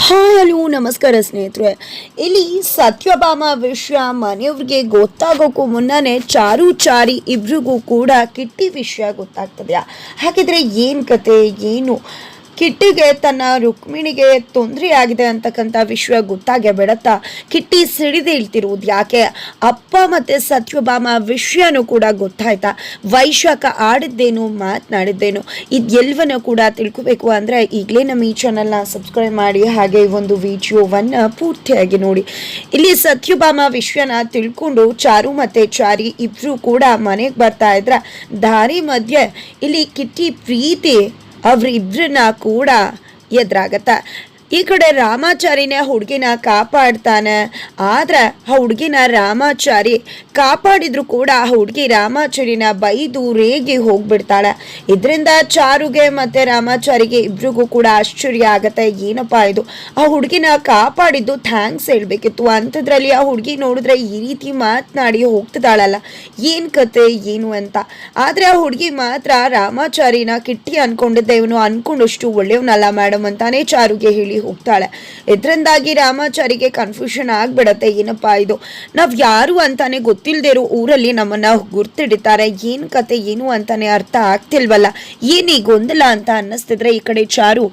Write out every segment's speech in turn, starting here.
Hi hello ನಮಸ್ಕಾರ ಸ್ನೇಹಿತರೆ. ಇಲ್ಲಿ ಸತ್ಯಭಾಮ ವಿಷಯ ಮನೆಯವ್ರಿಗೆ ಗೊತ್ತಾಗೋಕ್ಕೂ ಮುನ್ನನೇ ಚಾರಿ ಇಬ್ರಿಗೂ ಕೂಡ ಕಿಟ್ಟಿ ವಿಷಯ ಗೊತ್ತಾಗ್ತದೆಯಾ? ಹಾಗಿದ್ರೆ ಏನು ಕತೆ, ಏನು ಕಿಟ್ಟಿಗೆ ತನ್ನ ರುಕ್ಮಿಣಿಗೆ ತೊಂದರೆ ಆಗಿದೆ ಅಂತಕ್ಕಂಥ ವಿಷಯ ಗೊತ್ತಾಗೆ ಬಿಡತ್ತಾ ಕಿಟ್ಟಿ ಸಿಡಿದು ಹೇಳ್ತಿರುವುದು ಯಾಕೆ? ಅಪ್ಪ ಮತ್ತು ಸತ್ಯಭಾಮ ವಿಷಯನೂ ಕೂಡ ಗೊತ್ತಾಯ್ತಾ? ವೈಶಾಖ ಆಡಿದ್ದೇನು, ಮಾತನಾಡಿದ್ದೇನು, ಇದೆಲ್ಲವನ್ನೂ ಕೂಡ ತಿಳ್ಕೋಬೇಕು ಅಂದರೆ ಈಗಲೇ ನಮ್ಮ ಈ ಚಾನಲ್ನ ಸಬ್ಸ್ಕ್ರೈಬ್ ಮಾಡಿ, ಹಾಗೆ ಈ ಒಂದು ವಿಡಿಯೋವನ್ನು ಪೂರ್ತಿಯಾಗಿ ನೋಡಿ. ಇಲ್ಲಿ ಸತ್ಯಭಾಮ ವಿಷಯನ ತಿಳ್ಕೊಂಡು ಚಾರು ಮತ್ತು ಚಾರಿ ಇಬ್ಬರು ಕೂಡ ಮನೆಗೆ ಬರ್ತಾ ಇದ್ರ ದಾರಿ ಮಧ್ಯೆ ಇಲ್ಲಿ ಕಿಟ್ಟಿ ಪ್ರೀತಿ ಅವ್ರಿಬ್ರನ್ನ ಕೂಡ ಎದುರಾಗತ್ತ. ಈ ಕಡೆ ರಾಮಾಚಾರಿನೇ ಹುಡುಗಿನ ಕಾಪಾಡ್ತಾನೆ. ಆದ್ರೆ ಆ ಹುಡುಗಿನ ರಾಮಾಚಾರಿ ಕಾಪಾಡಿದ್ರು ಕೂಡ ಆ ಹುಡುಗಿ ರಾಮಾಚಾರಿನ ಬೈದು ರೇಗಿ ಹೋಗ್ಬಿಡ್ತಾಳೆ. ಇದರಿಂದ ಚಾರುಗೆ ಮತ್ತೆ ರಾಮಾಚಾರಿಗೆ ಇಬ್ರಿಗೂ ಕೂಡ ಆಶ್ಚರ್ಯ ಆಗತ್ತೆ. ಏನಪ್ಪಾ ಇದು, ಆ ಹುಡುಗಿನ ಕಾಪಾಡಿದ್ದು ಥ್ಯಾಂಕ್ಸ್ ಹೇಳ್ಬೇಕಿತ್ತು, ಅಂಥದ್ರಲ್ಲಿ ಆ ಹುಡುಗಿ ನೋಡಿದ್ರೆ ಈ ರೀತಿ ಮಾತನಾಡಿ ಹೋಗ್ತಿದ್ದಾಳಲ್ಲ, ಏನ್ ಕತೆ ಏನು ಅಂತ. ಆದ್ರೆ ಆ ಹುಡುಗಿ ಮಾತ್ರ ರಾಮಾಚಾರಿನ ಕಿಟ್ಟಿ ಅನ್ಕೊಂಡಿದ್ದೆ, ಇವನು ಅನ್ಕೊಂಡಷ್ಟು ಒಳ್ಳೆಯವನಲ್ಲ ಮೇಡಮ್ ಅಂತಾನೆ ಚಾರುಗೆ ಹೇಳಿ ಹೋಗ್ತಾಳೆ. ಇದರಿಂದಾಗಿ ರಾಮಾಚಾರಿಗೆ ಕನ್ಫ್ಯೂಷನ್ ಆಗ್ಬಿಡತ್ತೆ. ಏನಪ್ಪಾ ಇದು, ನಾವ್ ಯಾರು ಅಂತಾನೆ ಗೊತ್ತಿಲ್ದಿರೋ ಊರಲ್ಲಿ ನಮ್ಮನ್ನ ಗುರ್ತಿಡಿತಾರೆ, ಏನ್ ಕತೆ ಏನು ಅಂತಾನೆ ಅರ್ಥ ಆಗ್ತಿಲ್ವಲ್ಲ, ಏನಿ ಗೊಂದಲ ಅಂತ ಅನ್ನಿಸ್ತಿದ್ರೆ ಈ ಕಡೆ ಚಾರು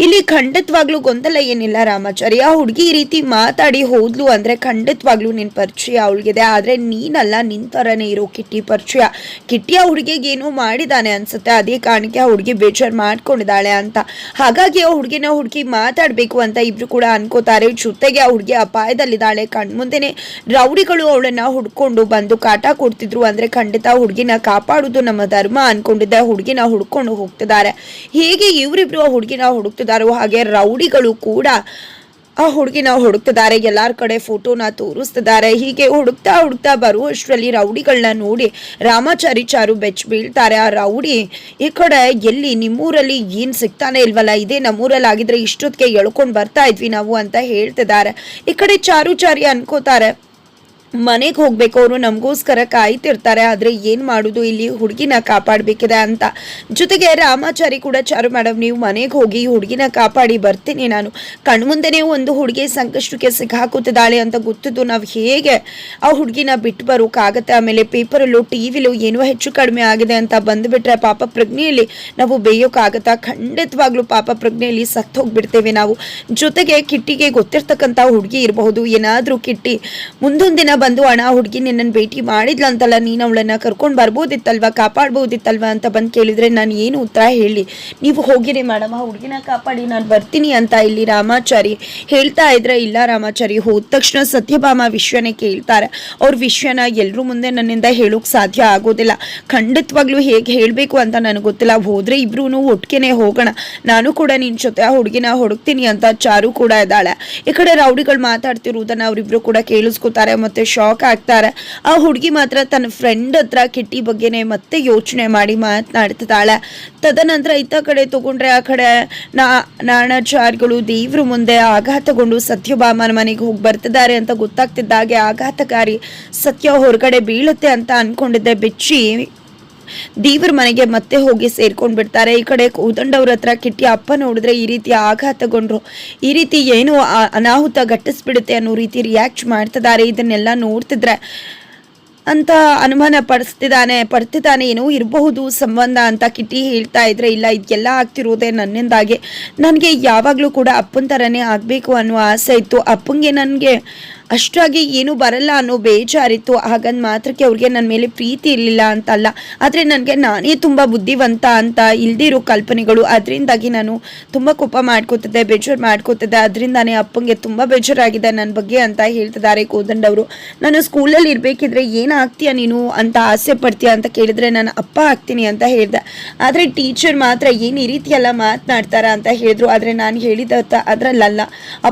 ಇಲ್ಲಿ ಖಂಡಿತವಾಗ್ಲೂ ಗೊಂದಲ ಏನಿಲ್ಲ ರಾಮಾಚಾರಿ, ಆ ಹುಡುಗಿ ಈ ರೀತಿ ಮಾತಾಡಿ ಹೋದ್ಲು ಅಂದ್ರೆ ಖಂಡಿತವಾಗ್ಲೂ ನಿನ್ ಪರಿಚಯ ಅವಳಿಗಿದೆ, ಆದ್ರೆ ನೀನಲ್ಲ, ನಿನ್ ತರನೇ ಇರೋ ಕಿಟ್ಟಿ ಪರಿಚಯ. ಕಿಟ್ಟಿ ಆ ಹುಡುಗಿಗೆ ಏನೋ ಮಾಡಿದಾನೆ ಅನ್ಸುತ್ತೆ, ಅದೇ ಕಾರಣಕ್ಕೆ ಆ ಹುಡುಗಿ ಬೇಜಾರು ಮಾಡ್ಕೊಂಡಿದ್ದಾಳೆ ಅಂತ. ಹಾಗಾಗಿ ಆ ಹುಡುಗಿ ಮಾತಾಡ್ಬೇಕು ಅಂತ ಇಬ್ರು ಕೂಡ ಅನ್ಕೋತಾರೆ. ಜೊತೆಗೆ ಆ ಹುಡುಗಿ ಅಪಾಯದಲ್ಲಿದ್ದಾಳೆ, ಕಣ್ಮುಂದೆನೆ ರೌಡಿಗಳು ಅವಳನ್ನ ಹುಡ್ಕೊಂಡು ಬಂದು ಕಾಟ ಕೊಡ್ತಿದ್ರು ಅಂದ್ರೆ ಖಂಡಿತ ಹುಡುಗಿನ ಕಾಪಾಡುದು ನಮ್ಮ ಧರ್ಮ ಅನ್ಕೊಂಡಿದ್ದ ಹುಡುಗಿನ ಹುಡ್ಕೊಂಡು ಹೋಗ್ತಿದ್ದಾರೆ. ಹೀಗೆ ಇವರಿಬ್ರು ಆ ಹುಡುಗಿನ ಹುಡುಕ್ತಿದ್ದಾರೆ. ಹಾಗೆ ರೌಡಿಗಳು ಕೂಡ ಆ ಹುಡುಗಿನ ಹುಡುಕ್ತಿದ್ದಾರೆ, ಎಲ್ಲಾರ ಕಡೆ ಫೋಟೋನ ತೋರಿಸ್ತಿದ್ದಾರೆ. ಹೀಗೆ ಹುಡುಕ್ತಾ ಬರುವಷ್ಟರಲ್ಲಿ ರೌಡಿಗಳನ್ನ ನೋಡಿ ರಾಮಾಚಾರಿ ಚಾರು ಬೆಚ್ಚ ಬೀಳ್ತಾರೆ. ಆ ರೌಡಿ ಈ ಕಡೆ ಎಲ್ಲಿ ನಿಮ್ಮೂರಲ್ಲಿ ಏನ್ ಸಿಗ್ತಾನೆ ಇಲ್ವಲ್ಲ, ಇದೇ ನಮ್ಮೂರಲ್ಲಿ ಆಗಿದ್ರೆ ಇಷ್ಟೊತ್ತಿಗೆ ಎಳ್ಕೊಂಡು ಬರ್ತಾ ಇದ್ವಿ ನಾವು ಅಂತ ಹೇಳ್ತಿದ್ದಾರೆ. ಈ ಕಡೆ ಚಾರಿ ಅನ್ಕೋತಾರೆ ಮನೆಗೆ ಹೋಗ್ಬೇಕು, ಅವರು ನಮಗೋಸ್ಕರ ಕಾಯ್ತಿರ್ತಾರೆ, ಆದ್ರೆ ಏನ್ ಮಾಡುದು, ಇಲ್ಲಿ ಹುಡುಗಿನ ಕಾಪಾಡ್ಬೇಕಿದೆ ಅಂತ. ಜೊತೆಗೆ ರಾಮಾಚಾರಿ ಕೂಡ ಚಾರು ಮೇಡಮ್ ನೀವು ಮನೆಗೆ ಹೋಗಿ ಹುಡುಗಿನ ಕಾಪಾಡಿ ಬರ್ತೀನಿ, ನಾನು ಕಣ್ಮುಂದೆನೇ ಒಂದು ಹುಡುಗಿ ಸಂಕಷ್ಟಕ್ಕೆ ಸಿಕ್ಕಾಕುತ್ತಿದ್ದಾಳೆ ಅಂತ ಗೊತ್ತಿದ್ದು ನಾವು ಹೇಗೆ ಆ ಹುಡುಗಿನ ಬಿಟ್ಟು ಬರೋಕ್ಕಾಗತ್ತೆ? ಆಮೇಲೆ ಪೇಪರಲ್ಲೂ ಟಿವಿಲೂ ಏನೋ ಹೆಚ್ಚು ಕಡಿಮೆ ಆಗಿದೆ ಅಂತ ಬಂದ್ಬಿಟ್ರೆ ಪಾಪ ಪ್ರಜ್ಞೆಯಲ್ಲಿ ನಾವು ಬೇಯೋಕ್ಕಾಗತ್ತಾ? ಖಂಡಿತವಾಗ್ಲೂ ಪಾಪ ಪ್ರಜ್ಞೆಯಲ್ಲಿ ಸತ್ತು ಹೋಗ್ಬಿಡ್ತೇವೆ ನಾವು. ಜೊತೆಗೆ ಕಿಟ್ಟಿಗೆ ಗೊತ್ತಿರ್ತಕ್ಕಂಥ ಹುಡುಗಿ ಇರಬಹುದು, ಏನಾದ್ರೂ ಕಿಟ್ಟಿ ಮುಂದೊಂದು ದಿನ ಬಂದು ಅಣ್ಣ ಹುಡುಗಿ ನಿನ್ನನ್ನು ಭೇಟಿ ಮಾಡಿದ್ಲಂತಲ್ಲ, ನೀನು ಅವಳನ್ನ ಕರ್ಕೊಂಡು ಬರ್ಬೋದಿತ್ತಲ್ವಾ, ಕಾಪಾಡ್ಬೋದಿತ್ತಲ್ವಾ ಅಂತ ಬಂದು ಕೇಳಿದ್ರೆ ನಾನು ಏನು ಉತ್ತರ ಹೇಳಿ? ನೀವು ಹೋಗಿರಿ ಮೇಡಮ್, ಆ ಹುಡುಗಿನ ಕಾಪಾಡಿ ನಾನು ಬರ್ತೀನಿ ಅಂತ ಇಲ್ಲಿ ರಾಮಾಚಾರಿ ಹೇಳ್ತಾ ಇದ್ರೆ, ಇಲ್ಲ ರಾಮಾಚಾರಿ ಹೋದ ತಕ್ಷಣ ಸತ್ಯಭಾಮ ವಿಷಯನೇ ಕೇಳ್ತಾರೆ. ಅವ್ರ ವಿಷಯನ ಎಲ್ರೂ ಮುಂದೆ ನನ್ನಿಂದ ಹೇಳೋಕ್ ಸಾಧ್ಯ ಆಗೋದಿಲ್ಲ, ಖಂಡಿತವಾಗ್ಲೂ ಹೇಗೆ ಹೇಳಬೇಕು ಅಂತ ನನಗೆ ಗೊತ್ತಿಲ್ಲ. ಹೋದ್ರೆ ಇಬ್ರು ಒಟ್ಟಿಗೆನೆ ಹೋಗೋಣ, ನಾನು ಕೂಡ ನಿನ್ ಜೊತೆ ಆ ಹುಡುಗಿನ ಹುಡುಕ್ತೀನಿ ಅಂತ ಚಾರು ಕೂಡ ಇದ್ದಾಳೆ. ಈ ಕಡೆ ರೌಡಿಗಳು ಮಾತಾಡ್ತಿರುವುದನ್ನ ಅವರಿಬ್ರು ಕೂಡ ಕೇಳಿಸ್ಕೊತಾರೆ, ಮತ್ತೆ ಶಾಕ್ ಆಗ್ತಾರೆ. ಆ ಹುಡುಗಿ ಮಾತ್ರ ತನ್ನ ಫ್ರೆಂಡ್ ಹತ್ರ ಕಿಟ್ಟಿ ಬಗ್ಗೆನೆ ಮತ್ತೆ ಯೋಚನೆ ಮಾಡಿ ಮಾತನಾಡ್ತಿದ್ದಾಳೆ. ತದನಂತರ ಇತ್ತ ಕಡೆ ತಗೊಂಡ್ರೆ ಆ ಕಡೆ ನಾಣಾಚಾರ್ಯಗಳು ದೇವ್ರ ಮುಂದೆ ಆಘಾತಗೊಂಡು ಸತ್ಯಭಾಮನ ಮನೆಗೆ ಹೋಗಿ ಬರ್ತಿದ್ದಾರೆ ಅಂತ ಗೊತ್ತಾಗ್ತಿದ್ದಾಗೆ ಆಘಾತಕಾರಿ ಸತ್ಯ ಹೊರಗಡೆ ಬೀಳುತ್ತೆ ಅಂತ ಅನ್ಕೊಂಡಿದ್ದೆ ಬೆಚ್ಚಿ ದೇವ್ರ ಮನೆಗೆ ಮತ್ತೆ ಹೋಗಿ ಸೇರ್ಕೊಂಡ್ ಬಿಡ್ತಾರೆ. ಈ ಕಡೆ ಕೋದಂಡವ್ರ ಹತ್ರ ಕಿಟ್ಟಿ ಅಪ್ಪ ನೋಡಿದ್ರೆ ಈ ರೀತಿ ಆಘಾತಗೊಂಡ್ರು, ಈ ರೀತಿ ಏನು ಅನಾಹುತ ಘಟ್ಟಿಸ್ಬಿಡುತ್ತೆ ಅನ್ನೋ ರೀತಿ ರಿಯಾಕ್ಟ್ ಮಾಡ್ತಿದ್ದಾರೆ. ಇದನ್ನೆಲ್ಲ ನೋಡ್ತಿದ್ರೆ ಅಂತ ಅನುಮಾನ ಪಡ್ತಿದ್ದಾನೆ ಏನೋ ಇರಬಹುದು ಸಂಬಂಧ ಅಂತ ಕಿಟ್ಟಿ ಹೇಳ್ತಾ ಇದ್ರೆ, ಇಲ್ಲ ಇದೆಲ್ಲ ಆಗ್ತಿರೋದೆ ನನ್ನಿಂದಾಗೆ, ನನಗೆ ಯಾವಾಗಲೂ ಕೂಡ ಅಪ್ಪನ ಥರನೇ ಆಗಬೇಕು ಅನ್ನೋ ಆಸೆ ಇತ್ತು, ಅಪ್ಪಂಗೆ ನನಗೆ ಅಷ್ಟಾಗಿ ಏನು ಬರಲ್ಲ ಅನ್ನೋ ಬೇಜಾರಿತ್ತು, ಹಾಗಂದ್ ಮಾತ್ರಕ್ಕೆ ಅವ್ರಿಗೆ ನನ್ನ ಮೇಲೆ ಪ್ರೀತಿ ಇರಲಿಲ್ಲ ಅಂತಲ್ಲ, ಆದರೆ ನನಗೆ ನಾನೇ ತುಂಬ ಬುದ್ಧಿವಂತ ಅಂತ ಇಲ್ದಿರೋ ಕಲ್ಪನೆಗಳು, ಅದರಿಂದಾಗಿ ನಾನು ತುಂಬ ಕೋಪ ಮಾಡ್ಕೋತಿದ್ದೆ, ಬೇಜಾರು ಮಾಡ್ಕೋತಿದ್ದೆ, ಅದರಿಂದಾನೇ ಅಪ್ಪಂಗೆ ತುಂಬ ಬೇಜಾರಾಗಿದೆ ನನ್ನ ಬಗ್ಗೆ ಅಂತ ಹೇಳ್ತಿದ್ದಾರೆ ಕೋದಂಡವರು. ನಾನು ಸ್ಕೂಲಲ್ಲಿ ಇರಬೇಕಿದ್ರೆ ಏನಾಗ್ತೀಯ ನೀನು ಅಂತ ಆಸೆ ಪಡ್ತೀಯ ಅಂತ ಕೇಳಿದ್ರೆ ನಾನು ಅಪ್ಪ ಆಗ್ತೀನಿ ಅಂತ ಹೇಳಿದೆ, ಆದರೆ ಟೀಚರ್ ಮಾತ್ರ ಏನು ಈ ರೀತಿ ಎಲ್ಲ ಮಾತನಾಡ್ತಾರ ಅಂತ ಹೇಳಿದ್ರು. ಆದರೆ ನಾನು ಹೇಳಿದ ಅದರಲ್ಲ,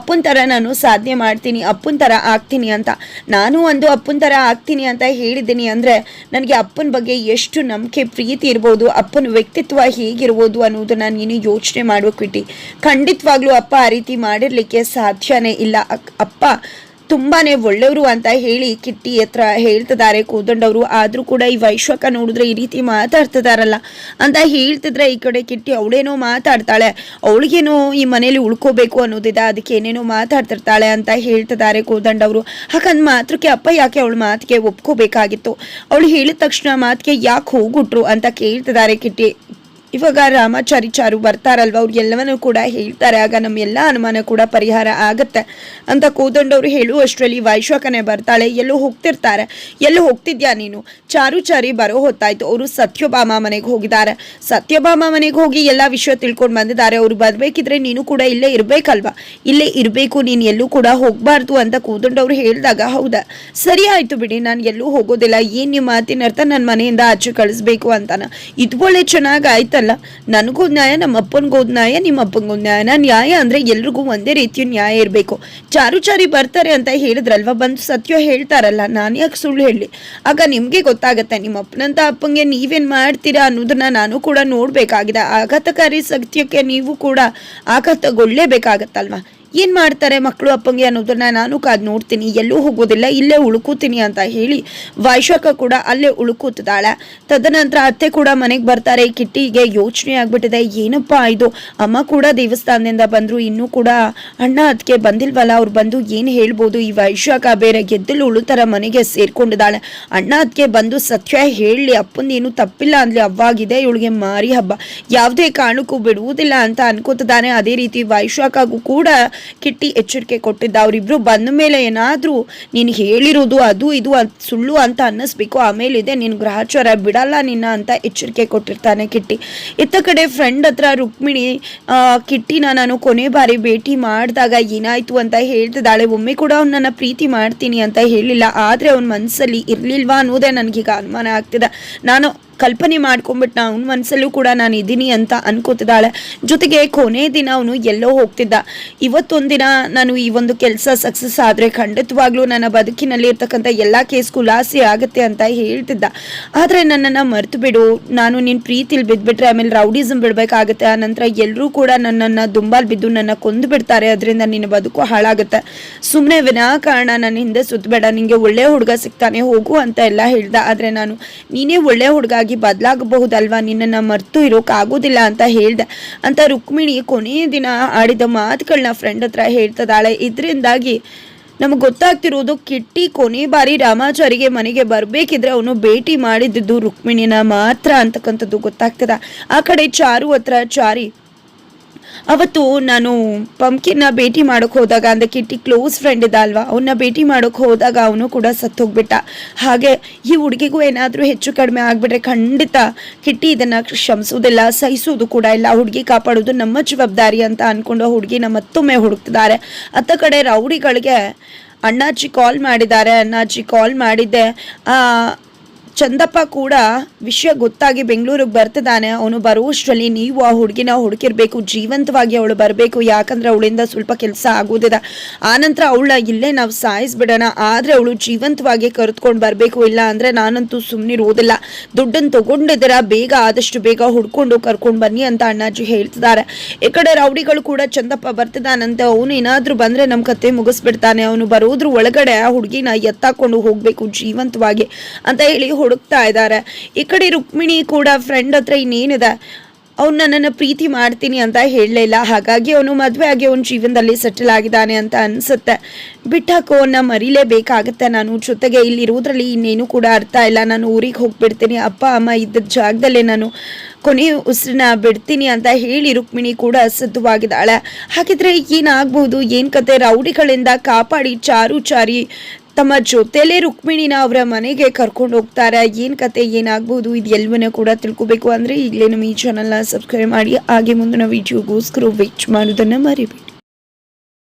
ಅಪ್ಪನ ಥರ ನಾನು ಸಾಧನೆ ಮಾಡ್ತೀನಿ, ಅಪ್ಪನ ಥರ ಆಗ್ತೀನಿ ಅಂತ. ನಾನು ಒಂದು ಅಪ್ಪನ ಥರ ಆಗ್ತೀನಿ ಅಂತ ಹೇಳಿದ್ದೀನಿ ಅಂದರೆ ನನಗೆ ಅಪ್ಪನ ಬಗ್ಗೆ ಎಷ್ಟು ನಂಬಿಕೆ ಪ್ರೀತಿ ಇರ್ಬೋದು, ಅಪ್ಪನ ವ್ಯಕ್ತಿತ್ವ ಹೇಗಿರ್ಬೋದು ಅನ್ನೋದನ್ನ ನೀನು ಯೋಚನೆ ಮಾಡಬೇಕು ಕಿಟ್ಟಿ. ಖಂಡಿತವಾಗ್ಲೂ ಅಪ್ಪ ಆ ರೀತಿ ಮಾಡಿರ್ಲಿಕ್ಕೆ ಸಾಧ್ಯನೇ ಇಲ್ಲ. ಅಪ್ಪ ತುಂಬಾನೇ ಒಳ್ಳೆಯವರು ಅಂತ ಹೇಳಿ ಕಿಟ್ಟಿ ಹತ್ರ ಹೇಳ್ತಿದ್ದಾರೆ ಕೋದಂಡವರು. ಆದ್ರೂ ಕೂಡ ಈ ವೈಶ್ವಕ ನೋಡಿದ್ರೆ ಈ ರೀತಿ ಮಾತಾಡ್ತಿದಾರಲ್ಲ ಅಂತ ಹೇಳ್ತಿದ್ರೆ ಈ ಕಡೆ ಕಿಟ್ಟಿ ಅವಳೇನೋ ಮಾತಾಡ್ತಾಳೆ, ಅವಳಿಗೇನೋ ಈ ಮನೇಲಿ ಉಳ್ಕೋಬೇಕು ಅನ್ನೋದಿದೆ, ಅದಕ್ಕೆ ಏನೇನೋ ಮಾತಾಡ್ತಿರ್ತಾಳೆ ಅಂತ ಹೇಳ್ತಿದ್ದಾರೆ ಕೋದಂಡವರು. ಹಾಗಂದ್ ಮಾತ್ರಕ್ಕೆ ಅಪ್ಪ ಯಾಕೆ ಅವಳ ಮಾತಿಗೆ ಒಪ್ಕೋಬೇಕಾಗಿತ್ತು, ಅವಳು ಹೇಳಿದ ತಕ್ಷಣ ಮಾತಿಗೆ ಯಾಕೆ ಹೋಗ್ಬಿಟ್ರು ಅಂತ ಕೇಳ್ತಿದ್ದಾರೆ ಕಿಟ್ಟಿ. ಇವಾಗ ರಾಮಾಚಾರಿ ಚಾರು ಬರ್ತಾರಲ್ವ, ಅವ್ರು ಎಲ್ಲವನ್ನೂ ಕೂಡ ಹೇಳ್ತಾರೆ, ಆಗ ನಮ್ಮ ಎಲ್ಲ ಅನುಮಾನ ಕೂಡ ಪರಿಹಾರ ಆಗತ್ತೆ ಅಂತ ಕೋದಂಡವರು ಹೇಳುವಷ್ಟರಲ್ಲಿ ವೈಶ್ವಕನೇ ಬರ್ತಾಳೆ. ಎಲ್ಲೋ ಹೋಗ್ತಿರ್ತಾರೆ. ಎಲ್ಲೋ ಹೋಗ್ತಿದ್ಯಾ ನೀನು? ಚಾರುಚಾರಿ ಬರೋ ಹೊತ್ತಾಯ್ತು. ಅವರು ಸತ್ಯಭಾಮ ಮನೆಗೆ ಹೋಗಿದ್ದಾರೆ. ಸತ್ಯಭಾಮ ಮನೆಗೆ ಹೋಗಿ ಎಲ್ಲ ವಿಷಯ ತಿಳ್ಕೊಂಡು ಬಂದಿದ್ದಾರೆ. ಅವ್ರು ಬರ್ಬೇಕಿದ್ರೆ ನೀನು ಕೂಡ ಇಲ್ಲೇ ಇರ್ಬೇಕಲ್ವಾ, ಇಲ್ಲೇ ಇರಬೇಕು, ನೀನು ಎಲ್ಲೂ ಕೂಡ ಹೋಗ್ಬಾರ್ದು ಅಂತ ಕೋದಂಡವ್ರು ಹೇಳಿದಾಗ ಹೌದಾ ಸರಿ ಆಯ್ತು ಬಿಡಿ, ನಾನು ಎಲ್ಲೂ ಹೋಗೋದಿಲ್ಲ, ಏನ್ ನಿಮ್ಮ ಮಾತಿನ ಅರ್ಥ ನನ್ನ ಮನೆಯಿಂದ ಆಚೆ ಕಳಿಸ್ಬೇಕು ಅಂತಾನ? ಇದು ಒಳ್ಳೆ ಚೆನ್ನಾಗಿ ಆಯ್ತಲ್ಲ, ನನಗೂ ನ್ಯಾಯ, ನಮ್ಮ ಅಪ್ಪನಿಗೋದ್ ನ್ಯಾಯ, ನಿಮ್ಮ ಅಪ್ಪನಿಗೂ ನ್ಯಾಯ ಅಂದ್ರೆ ಎಲ್ರಿಗೂ ಒಂದೇ ರೀತಿಯ ನ್ಯಾಯ ಇರಬೇಕು. ಚಾರುಚಾರಿ ಬರ್ತಾರೆ ಅಂತ ಹೇಳಿದ್ರಲ್ವಾ, ಬಂದು ಸತ್ಯ ಹೇಳ್ತಾರಲ್ಲ, ನಾನು ಯಾಕೆ ಸುಳ್ಳು ಹೇಳಿ? ಆಗ ನಿಮ್ಗೆ ಗೊತ್ತಾಗತ್ತೆ ನಿಮ್ಮ ಅಪ್ಪನಂತ ಅಪ್ಪಂಗೆ ನೀವೇನ್ ಮಾಡ್ತೀರಾ ಅನ್ನೋದನ್ನ ನಾನು ಕೂಡ ನೋಡ್ಬೇಕಾಗಿದೆ. ಆಘಾತಕಾರಿ ಸತ್ಯಕ್ಕೆ ನೀವು ಕೂಡ ಆಘಾತಗೊಳ್ಳೇಬೇಕಾಗತ್ತಲ್ವಾ. ಏನ್ ಮಾಡ್ತಾರೆ ಮಕ್ಕಳು ಅಪ್ಪಂಗೆ ಅನ್ನೋದನ್ನ ನಾನು ಕಾದ್ ನೋಡ್ತೀನಿ, ಎಲ್ಲೂ ಹೋಗೋದಿಲ್ಲ, ಇಲ್ಲೇ ಉಳ್ಕೋತೀನಿ ಅಂತ ಹೇಳಿ ವೈಶಾಖ ಕೂಡ ಅಲ್ಲೇ ಉಳ್ಕೋತಿದ್ದಾಳೆ. ತದನಂತರ ಅತ್ತೆ ಕೂಡ ಮನೆಗೆ ಬರ್ತಾರೆ. ಕಿಟ್ಟಿಗೆ ಯೋಚನೆ ಆಗ್ಬಿಟ್ಟಿದೆ, ಏನಪ್ಪಾ ಇದು, ಅಮ್ಮ ಕೂಡ ದೇವಸ್ಥಾನದಿಂದ ಬಂದ್ರು, ಇನ್ನೂ ಕೂಡ ಅಣ್ಣ ಅದಕ್ಕೆ ಬಂದಿಲ್ವಲ್ಲ, ಅವ್ರು ಬಂದು ಏನ್ ಹೇಳ್ಬೋದು? ಈ ವೈಶಾಖ ಬೇರೆ ಗೆದ್ದಲು ಉಳುತರ ಮನೆಗೆ ಸೇರ್ಕೊಂಡಿದ್ದಾಳೆ. ಅಣ್ಣ ಅದಕ್ಕೆ ಬಂದು ಸತ್ಯ ಹೇಳಿ, ಅಪ್ಪಂದೇನು ತಪ್ಪಿಲ್ಲ ಅಂದ್ಲಿ, ಅವ್ವಾಗಿದೆ ಇವಳಿಗೆ ಮಾರಿ ಹಬ್ಬ, ಯಾವುದೇ ಕಾರಣಕ್ಕೂ ಬಿಡುವುದಿಲ್ಲ ಅಂತ ಅನ್ಕೋತಿದ್ದಾನೆ. ಅದೇ ರೀತಿ ವೈಶಾಖಗೂ ಕೂಡ ಕಿಟ್ಟಿ ಎಚ್ಚರಿಕೆ ಕೊಟ್ಟಿದ್ದ, ಅವರಿಬ್ರು ಬಂದ ಮೇಲೆ ಏನಾದ್ರೂ ನೀನು ಹೇಳಿರೋದು ಅದು ಇದು ಸುಳ್ಳು ಅಂತ ಅನ್ನಿಸ್ಬೇಕು, ಆಮೇಲೆ ಇದೆ ನಿನ್ ಗ್ರಹಚಾರ ಬಿಡಲ್ಲ ನಿನ್ನ ಅಂತ ಎಚ್ಚರಿಕೆ ಕೊಟ್ಟಿರ್ತಾನೆ ಕಿಟ್ಟಿ. ಇತ್ತ ಕಡೆ ಫ್ರೆಂಡ್ ಹತ್ರ ರುಕ್ಮಿಣಿ ಕಿಟ್ಟಿನ ನಾನು ಕೊನೆ ಬಾರಿ ಭೇಟಿ ಮಾಡಿದಾಗ ಏನಾಯ್ತು ಅಂತ ಹೇಳ್ತಿದ್ದಾಳೆ. ಒಮ್ಮೆ ಕೂಡ ಅವ್ನು ನನ್ನ ಪ್ರೀತಿ ಮಾಡ್ತೀನಿ ಅಂತ ಹೇಳಿಲ್ಲ, ಆದ್ರೆ ಅವನ ಮನಸ್ಸಲ್ಲಿ ಇರ್ಲಿಲ್ವಾ ಅನ್ನೋದೇ ನನಗೀಗ ಅನುಮಾನ ಆಗ್ತಿದೆ. ನಾನು ಕಲ್ಪನೆ ಮಾಡ್ಕೊಂಡ್ಬಿಟ್ಟು ಅವನ ಮನಸ್ಸಲ್ಲೂ ಕೂಡ ನಾನು ಇದ್ದೀನಿ ಅಂತ ಅನ್ಕೋತಿದ್ದಾಳೆ. ಜೊತೆಗೆ ಕೊನೆ ದಿನ ಅವನು ಎಲ್ಲೋ ಹೋಗ್ತಿದ್ದ. ಇವತ್ತೊಂದಿನ ನಾನು ಈ ಒಂದು ಕೆಲಸ ಸಕ್ಸಸ್ ಆದ್ರೆ ಖಂಡಿತವಾಗ್ಲೂ ನನ್ನ ಬದುಕಿನಲ್ಲಿ ಇರ್ತಕ್ಕಂಥ ಎಲ್ಲ ಕೇಸ್ ಖುಲಾಸಿ ಆಗುತ್ತೆ ಅಂತ ಹೇಳ್ತಿದ್ದ. ಆದ್ರೆ ನನ್ನನ್ನು ಮರೆತು ಬಿಡು, ನಾನು ನಿನ್ನ ಪ್ರೀತಿಲಿ ಬಿದ್ದುಬಿಟ್ರೆ ಆಮೇಲೆ ರೌಡಿಸಮ್ ಬಿಡ್ಬೇಕಾಗತ್ತೆ, ಆ ನಂತರ ಎಲ್ಲರೂ ಕೂಡ ನನ್ನನ್ನು ದುಂಬಾಲ್ ಬಿದ್ದು ನನ್ನ ಕೊಂದು ಬಿಡ್ತಾರೆ, ಅದರಿಂದ ನಿನ್ನ ಬದುಕು ಹಾಳಾಗುತ್ತೆ, ಸುಮ್ಮನೆ ವಿನಾಕಾರಣ ನನ್ನ ಹಿಂದೆ ಸುತ್ತಬೇಡ, ನಿಂಗೆ ಒಳ್ಳೆ ಹುಡುಗ ಸಿಗ್ತಾನೆ ಹೋಗು ಅಂತ ಎಲ್ಲ ಹೇಳ್ದ. ಆದ್ರೆ ನಾನು ನೀನೇ ಒಳ್ಳೆ ಹುಡುಗ ಬದಲಾಗಬಹುದಲ್ವಾ, ನಿನ್ನನ್ನು ಮರ್ತು ಇರೋಕ್ಕಾಗೋದಿಲ್ಲ ಅಂತ ಹೇಳ್ದೆ ಅಂತ ರುಕ್ಮಿಣಿ ಕೊನೆಯ ದಿನ ಆಡಿದ ಮಾತುಗಳನ್ನ ಫ್ರೆಂಡ್ ಹತ್ರ ಹೇಳ್ತಿದ್ದಾಳೆ. ಇದರಿಂದಾಗಿ ನಮಗೆ ಗೊತ್ತಾಗ್ತಿರೋದು ಕಿಟ್ಟಿ ಕೊನೆ ಬಾರಿ ರಾಮಾಚಾರಿಗೆ ಮನೆಗೆ ಬರಬೇಕಿದ್ರೆ ಅವನು ಭೇಟಿ ಮಾಡಿದ್ದು ರುಕ್ಮಿಣಿನ ಮಾತ್ರ ಅಂತಕ್ಕಂಥದ್ದು ಗೊತ್ತಾಗ್ತದ. ಆ ಕಡೆ ಚಾರು ಹತ್ರ ಚಾರಿ ಅವತ್ತು ನಾನು ಪಂಕಿನ ಭೇಟಿ ಮಾಡೋಕೆ ಹೋದಾಗ, ಅಂದ್ರೆ ಕಿಟ್ಟಿ ಕ್ಲೋಸ್ ಫ್ರೆಂಡ್ ಇದ್ದ ಅಲ್ವಾ, ಅವನ್ನ ಭೇಟಿ ಮಾಡೋಕೆ ಹೋದಾಗ ಅವನು ಕೂಡ ಸತ್ತೋಗ್ಬಿಟ್ಟ. ಹಾಗೆ ಈ ಹುಡುಗಿಗೂ ಏನಾದರೂ ಹೆಚ್ಚು ಕಡಿಮೆ ಆಗ್ಬಿಟ್ರೆ ಖಂಡಿತ ಕಿಟ್ಟಿ ಇದನ್ನ ಕ್ಷಮಿಸೋದಿಲ್ಲ, ಸಹಿಸೋದು ಕೂಡ ಇಲ್ಲ. ಹುಡುಗಿ ಕಾಪಾಡೋದು ನಮ್ಮ ಜವಾಬ್ದಾರಿ ಅಂತ ಅನ್ಕೊಂಡು ಹುಡುಗಿನ ಮತ್ತೊಮ್ಮೆ ಹುಡುಕ್ತಿದ್ದಾರೆ. ಅತ್ತ ಕಡೆ ರೌಡಿಗಳಿಗೆ ಅಣ್ಣಾಜಿ ಕಾಲ್ ಮಾಡಿದ್ದಾರೆ. ಅಣ್ಣಾಜಿ ಕಾಲ್ ಮಾಡಿದ್ದೆ, ಚಂದಪ್ಪ ಕೂಡ ವಿಷಯ ಗೊತ್ತಾಗಿ ಬೆಂಗಳೂರಿಗೆ ಬರ್ತಿದ್ದಾನೆ. ಅವನು ಬರುವಷ್ಟರಲ್ಲಿ ನೀವು ಆ ಹುಡುಗಿನ ಹುಡುಕಿರ್ಬೇಕು, ಜೀವಂತವಾಗಿ ಅವಳು ಬರಬೇಕು, ಯಾಕಂದ್ರೆ ಅವಳಿಂದ ಸ್ವಲ್ಪ ಕೆಲಸ ಆಗೋದಿದೆ. ಆನಂತರ ಅವಳ ಇಲ್ಲೇ ನಾವು ಸಾಯಿಸ್ಬಿಡೋಣ, ಆದ್ರೆ ಅವಳು ಜೀವಂತವಾಗಿ ಕರೆದುಕೊಂಡು ಬರಬೇಕು, ಇಲ್ಲ ಅಂದ್ರೆ ನಾನಂತೂ ಸುಮ್ಮನಿರೋದಿಲ್ಲ, ದುಡ್ಡನ್ನು ತಗೊಂಡಿದ್ದೀರಾ, ಬೇಗ ಆದಷ್ಟು ಬೇಗ ಹುಡ್ಕೊಂಡು ಕರ್ಕೊಂಡು ಬನ್ನಿ ಅಂತ ಅಣ್ಣಾಜಿ ಹೇಳ್ತಿದ್ದಾರೆ. ಈ ಕಡೆ ರೌಡಿಗಳು ಕೂಡ ಚಂದಪ್ಪ ಬರ್ತಿದ್ದಾನಂತೆ, ಅವನು ಏನಾದ್ರೂ ಬಂದ್ರೆ ನಮ್ಮ ಕತೆ ಮುಗಿಸ್ಬಿಡ್ತಾನೆ, ಅವನು ಬರೋದ್ರ ಒಳಗಡೆ ಆ ಹುಡುಗಿನ ಎತ್ತಾಕೊಂಡು ಹೋಗ್ಬೇಕು ಜೀವಂತವಾಗಿ ಅಂತ ಹೇಳಿ ಹುಡುಕ್ತಾ ಇದ್ದಾರೆ. ಈ ಕಡೆ ರುಕ್ಮಿಣಿ ಕೂಡ ಫ್ರೆಂಡ್ ಹತ್ರ ಇನ್ನೇನಿದೆ, ಅವ್ನು ನನ್ನನ್ನು ಪ್ರೀತಿ ಮಾಡ್ತೀನಿ ಅಂತ ಹೇಳಲಿಲ್ಲ, ಹಾಗಾಗಿ ಅವನು ಮದುವೆ ಆಗಿ ಅವನ ಜೀವನದಲ್ಲಿ ಸೆಟಲ್ ಆಗಿದ್ದಾನೆ ಅಂತ ಅನ್ಸುತ್ತೆ, ಬಿಟ್ಟಾಕೋ ಅವನ್ನ ಮರಿಲೇಬೇಕಾಗತ್ತೆ. ನಾನು ಜೊತೆಗೆ ಇಲ್ಲಿರೋದ್ರಲ್ಲಿ ಇನ್ನೇನು ಕೂಡ ಅರ್ಥ ಇಲ್ಲ, ನಾನು ಊರಿಗೆ ಹೋಗ್ಬಿಡ್ತೀನಿ, ಅಪ್ಪ ಅಮ್ಮ ಇದ್ದ ಜಾಗದಲ್ಲೇ ನಾನು ಕೊನೆ ಉಸಿರನ್ನ ಬಿಡ್ತೀನಿ ಅಂತ ಹೇಳಿ ರುಕ್ಮಿಣಿ ಕೂಡ ಸಿದ್ಧವಾಗಿದ್ದಾಳೆ. ಹಾಗಿದ್ರೆ ಏನಾಗ್ಬಹುದು, ಏನ್ ಕತೆ? ರೌಡಿಗಳಿಂದ ಕಾಪಾಡಿ ಚಾರುಚಾರಿ ತಮ್ಮ ಜೊತೆಲೇ ರುಕ್ಮಿಣಿನ ಅವರ ಮನೆಗೆ ಕರ್ಕೊಂಡು ಹೋಗ್ತಾರೆ. ಏನು ಕತೆ ಏನಾಗ್ಬೋದು, ಇದು ಎಲ್ಲವನ್ನ ಕೂಡ ತಿಳ್ಕೊಬೇಕು ಅಂದರೆ ಈಗಲೇ ನಮ್ಮ ಈ ಚಾನಲ್ನ ಸಬ್ಸ್ಕ್ರೈಬ್ ಮಾಡಿ, ಹಾಗೆ ಮುಂದಿನ ವಿಡಿಯೋಗೋಸ್ಕರ ವೇಟ್ ಮಾಡೋದನ್ನು ಮರಿಬೇಡಿ.